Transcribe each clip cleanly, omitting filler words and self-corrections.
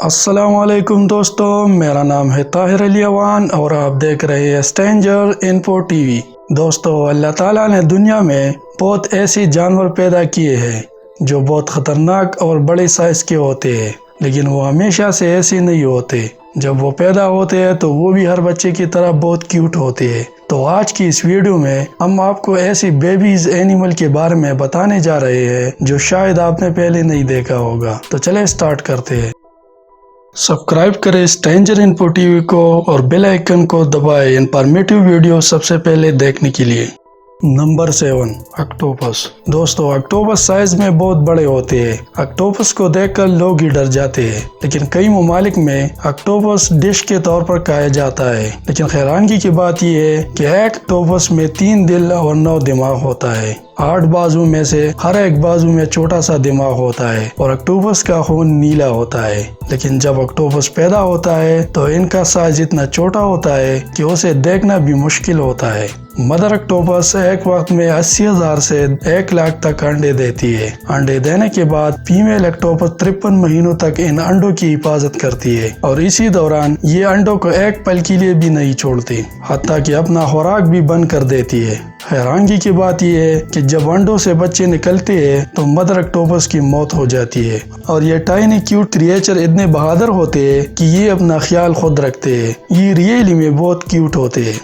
السلام علیکم دوستو، میرا نام ہے طاہر علی اوان اور آپ دیکھ رہے ہیں اسٹرینجر انفو ٹی وی۔ دوستو، اللہ تعالیٰ نے دنیا میں بہت ایسی جانور پیدا کیے ہیں جو بہت خطرناک اور بڑے سائز کے ہوتے ہیں، لیکن وہ ہمیشہ سے ایسے نہیں ہوتے۔ جب وہ پیدا ہوتے ہیں تو وہ بھی ہر بچے کی طرح بہت کیوٹ ہوتے ہیں۔ تو آج کی اس ویڈیو میں ہم آپ کو ایسی بیبیز اینیمل کے بارے میں بتانے جا رہے ہیں جو شاید آپ نے پہلے نہیں دیکھا ہوگا۔ تو چلیں سٹارٹ کرتے ہیں۔ سبسکرائب کریں اسٹرینجر انفو ٹی وی کو اور بیل آئیکن کو دبائیں انفارمیٹیو ویڈیو سب سے پہلے دیکھنے کے لیے۔ Number 7، octopus. دوستو، آکٹوپس سائز میں بہت بڑے ہوتے ہیں۔ آکٹوپس کو دیکھ کر لوگ ہی ڈر جاتے ہیں، لیکن کئی ممالک میں آکٹوپس ڈش کے طور پر کھایا جاتا ہے۔ لیکن حیرانگی کی بات یہ ہے کہ ایک آکٹوپس میں 3 دل اور 9 دماغ ہوتا ہے۔ 8 بازو میں سے ہر ایک بازو میں چھوٹا سا دماغ ہوتا ہے اور آکٹوپس کا خون نیلا ہوتا ہے۔ لیکن جب آکٹوپس پیدا ہوتا ہے تو ان کا سائز اتنا چھوٹا ہوتا ہے کہ اسے دیکھنا بھی مشکل ہوتا ہے۔ مدر آکٹوپس ایک وقت میں 80,000 سے 1 لاکھ تک انڈے دیتی ہے۔ انڈے دینے کے بعد فیمیل آکٹوپس 53 مہینوں تک ان انڈوں کی حفاظت کرتی ہے اور اسی دوران یہ انڈوں کو ایک پل کے لیے بھی نہیں چھوڑتی، حتیٰ کہ اپنا خوراک بھی بند کر دیتی ہے۔ حیرانگی کی بات یہ ہے کہ جب انڈوں سے بچے نکلتے ہیں تو مدر آکٹوپس کی موت ہو جاتی ہے اور یہ ٹائنی کیوٹ کریچر اتنے بہادر ہوتے ہیں کہ یہ اپنا خیال خود رکھتے ہیں۔ یہ ریئلی میں بہت کیوٹ ہوتے ہیں۔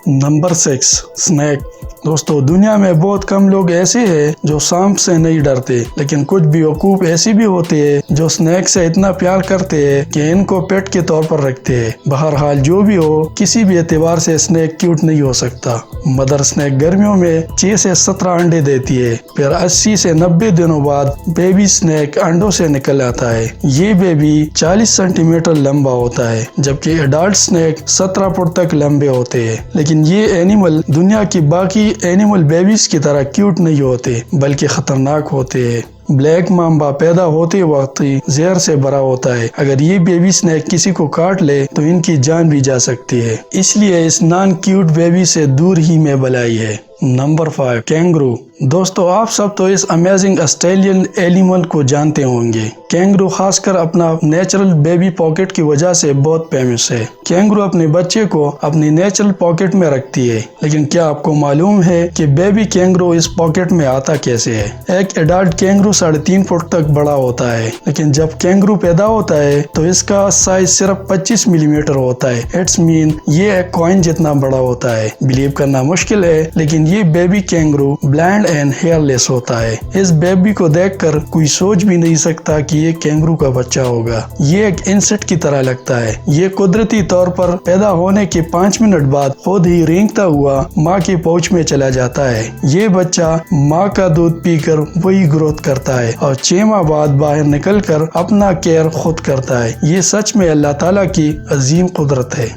Number 6، snack. دوستو، دنیا میں بہت کم لوگ ایسے ہیں جو سانپ سے نہیں ڈرتے، لیکن کچھ بیوقوف ایسے بھی ہوتے ہیں جو سنیک سے اتنا پیار کرتے ہیں کہ ان کو پیٹ کے طور پر رکھتے ہیں۔ بہرحال جو بھی ہو، کسی بھی اعتبار سے سنیک کیوٹ نہیں ہو سکتا۔ مدر سنیک گرمیوں میں 6 سے 17 انڈے دیتی ہے، پھر 80 سے 90 دنوں بعد بیبی سنیک انڈوں سے نکل آتا ہے۔ یہ بیبی 40 سینٹی میٹر لمبا ہوتا ہے، جبکہ ایڈلٹ سنیک 17 فٹ تک لمبے ہوتے ہیں۔ لیکن یہ اینیمل دنیا کی باقی اینیمل بیبیز کی طرح کیوٹ نہیں ہوتے، بلکہ خطرناک ہوتے ہیں۔ بلیک مامبا پیدا ہوتے وقت ہی زہر سے بھرا ہوتا ہے۔ اگر یہ بیبی سنیک کسی کو کاٹ لے تو ان کی جان بھی جا سکتی ہے، اس لیے اس نان کیوٹ بیبی سے دور ہی میں بھلائی ہے۔ Number 5، kangaroo. دوستو، آپ سب تو اس امیزنگ آسٹریلین اینیمل کو جانتے ہوں گے۔ کینگرو خاص کر اپنا نیچرل بیبی پاکٹ کی وجہ سے بہت فیمس ہے۔ کینگرو اپنے بچے کو اپنی نیچرل پاکٹ میں رکھتی ہے، لیکن کیا آپ کو معلوم ہے کہ بیبی کینگرو اس پاکٹ میں آتا کیسے ہے؟ ایک ایڈلٹ کینگرو 3.5 فٹ تک بڑا ہوتا ہے، لیکن جب کینگرو پیدا ہوتا ہے تو اس کا سائز صرف 25 ملی میٹر ہوتا ہے۔ اٹس مین یہ ایک کوائن جتنا بڑا ہوتا ہے۔ بلیو کرنا مشکل ہے، لیکن یہ baby kangaroo blind and hairless لیس ہوتا ہے۔ اس بیبی کو دیکھ کر کوئی سوچ بھی نہیں سکتا کہ یہ کینگرو کا بچہ ہوگا۔ یہ ایک انسیکٹ کی طرح لگتا ہے۔ یہ قدرتی طور پر پیدا ہونے کے 5 منٹ بعد خود ہی رینگتا ہوا ماں کے پاؤچ میں چلا جاتا ہے۔ یہ بچہ ماں کا دودھ پی کر وہی گروتھ کرتا ہے اور 6 ماہ بعد باہر نکل کر اپنا کیئر خود کرتا ہے۔ یہ سچ میں اللہ تعالیٰ کی عظیم قدرت ہے۔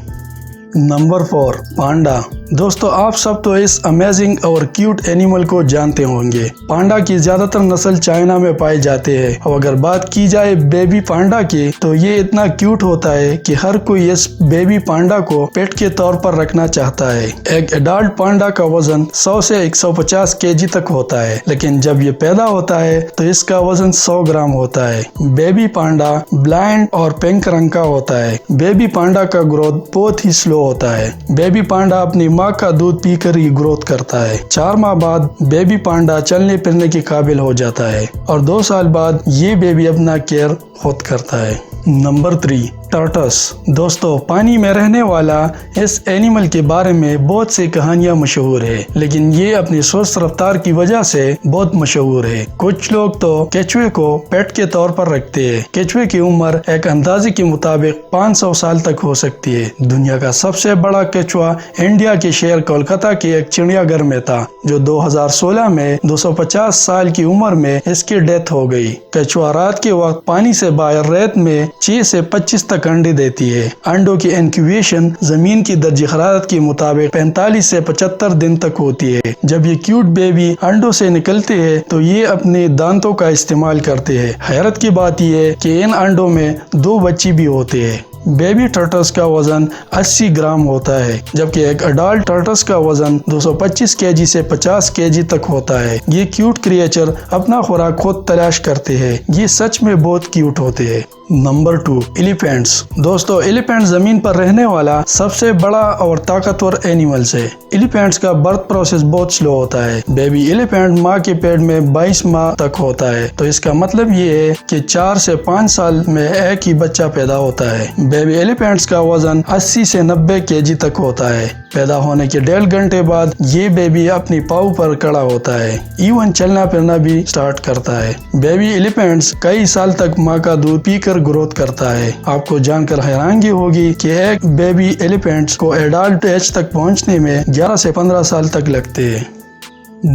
Number 4، panda. دوستو، آپ سب تو اس امیزنگ اور کیوٹ اینیمل کو جانتے ہوں گے۔ پانڈا کی زیادہ تر نسل چائنا میں پائے جاتے ہیں، اور اگر بات کی جائے بیبی پانڈا کی تو یہ اتنا کیوٹ ہوتا ہے کہ ہر کوئی اس بیبی پانڈا کو پیٹ کے طور پر رکھنا چاہتا ہے۔ ایک ایڈلٹ پانڈا کا وزن 100 سے 150 kg تک ہوتا ہے، لیکن جب یہ پیدا ہوتا ہے تو اس کا وزن 100 گرام ہوتا ہے۔ بیبی پانڈا بلائنڈ اور پنک رنگ کا ہوتا ہے۔ بیبی پانڈا کا گروتھ بہت ہی سلو ہوتا ہے۔ بیبی پانڈا اپنی ماں کا دودھ پی کر ہی گروتھ کرتا ہے۔ 4 ماہ بعد بیبی پانڈا چلنے پھرنے کے قابل ہو جاتا ہے اور 2 سال بعد یہ بیبی اپنا کیئر خود کرتا ہے۔ نمبر 3، ٹارٹس۔ دوستو، پانی میں رہنے والا اس اینیمل کے بارے میں بہت سی کہانیاں مشہور ہے، لیکن یہ اپنی سست رفتار کی وجہ سے بہت مشہور ہے۔ کچھ لوگ تو کیچوے کو پیٹ کے طور پر رکھتے ہیں۔ کیچوے کی عمر ایک اندازے کے مطابق 500 سال تک ہو سکتی ہے۔ دنیا کا سب سے بڑا کیچوا انڈیا کے شہر کولکاتہ کے ایک چڑیا گھر میں تھا، جو 2016 میں 250 سال کی عمر میں اس کی ڈیتھ ہو گئی۔ کیچوا رات کے وقت پانی سے باہر ریت میں 6 سے 25 تک انڈے دیتی ہے۔ انڈوں کی انکیویشن زمین کی درجہ حرارت کے مطابق 45 سے 75 دن تک ہوتی ہے۔ جب یہ کیوٹ بیبی انڈوں سے نکلتے ہیں تو یہ اپنے دانتوں کا استعمال کرتے ہیں۔ حیرت کی بات یہ ہے کہ ان انڈوں میں 2 بچے بھی ہوتے ہیں۔ بیبی ٹرٹلس کا وزن 80 گرام ہوتا ہے، جبکہ ایک اڈالٹ ٹرٹلس کا وزن 225 kg سے 50 kg تک ہوتا ہے۔ یہ کیوٹ کریچر اپنا خوراک خود تلاش کرتے ہیں۔ یہ سچ میں بہت کیوٹ ہوتے ہیں۔ Number 2، elephants. دوستو، ایلیفینٹ زمین پر رہنے والا سب سے بڑا اور طاقتور اینیملز ہے۔ ایلیفینٹس کا برتھ پروسیس بہت سلو ہوتا ہے۔ بیبی ایلیفینٹ ماں کے پیٹ میں 22 ماہ تک ہوتا ہے، تو اس کا مطلب یہ ہے کہ 4 سے 5 سال میں ایک ہی بچہ پیدا ہوتا ہے۔ بیبی ایلیفینٹس کا وزن 80 سے 90 kg تک ہوتا ہے۔ پیدا ہونے کے 1.5 گھنٹے بعد یہ بیبی اپنی پاؤں پر کھڑا ہوتا ہے، ایون چلنا پھرنا بھی سٹارٹ کرتا ہے۔ بیبی ایلیفینٹس کئی سال تک ماں کا دودھ پی کر گروتھ کرتا ہے۔ آپ کو جان کر حیرانگی ہوگی کہ ایک بیبی ایلیفینٹس کو ایڈلٹ ایج تک پہنچنے میں 11 سے 15 سال تک لگتے ہیں۔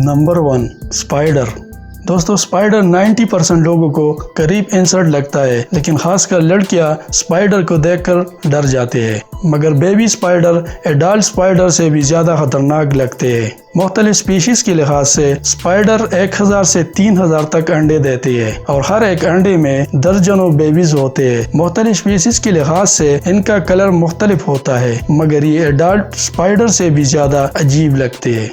Number 1، spider. دوستو، اسپائڈر 90% لوگوں کو قریب انسرٹ لگتا ہے، لیکن خاص کر لڑکیاں اسپائڈر کو دیکھ کر ڈر جاتے ہیں، مگر بیبی اسپائڈر ایڈلٹ اسپائڈر سے بھی زیادہ خطرناک لگتے ہیں۔ مختلف سپیشیز کے لحاظ سے اسپائڈر 1000 سے 3000 تک انڈے دیتے ہیں، اور ہر ایک انڈے میں درجنوں بیبیز ہوتے ہیں۔ مختلف سپیشیز کے لحاظ سے ان کا کلر مختلف ہوتا ہے، مگر یہ ایڈلٹ اسپائڈر سے بھی زیادہ عجیب لگتے ہیں۔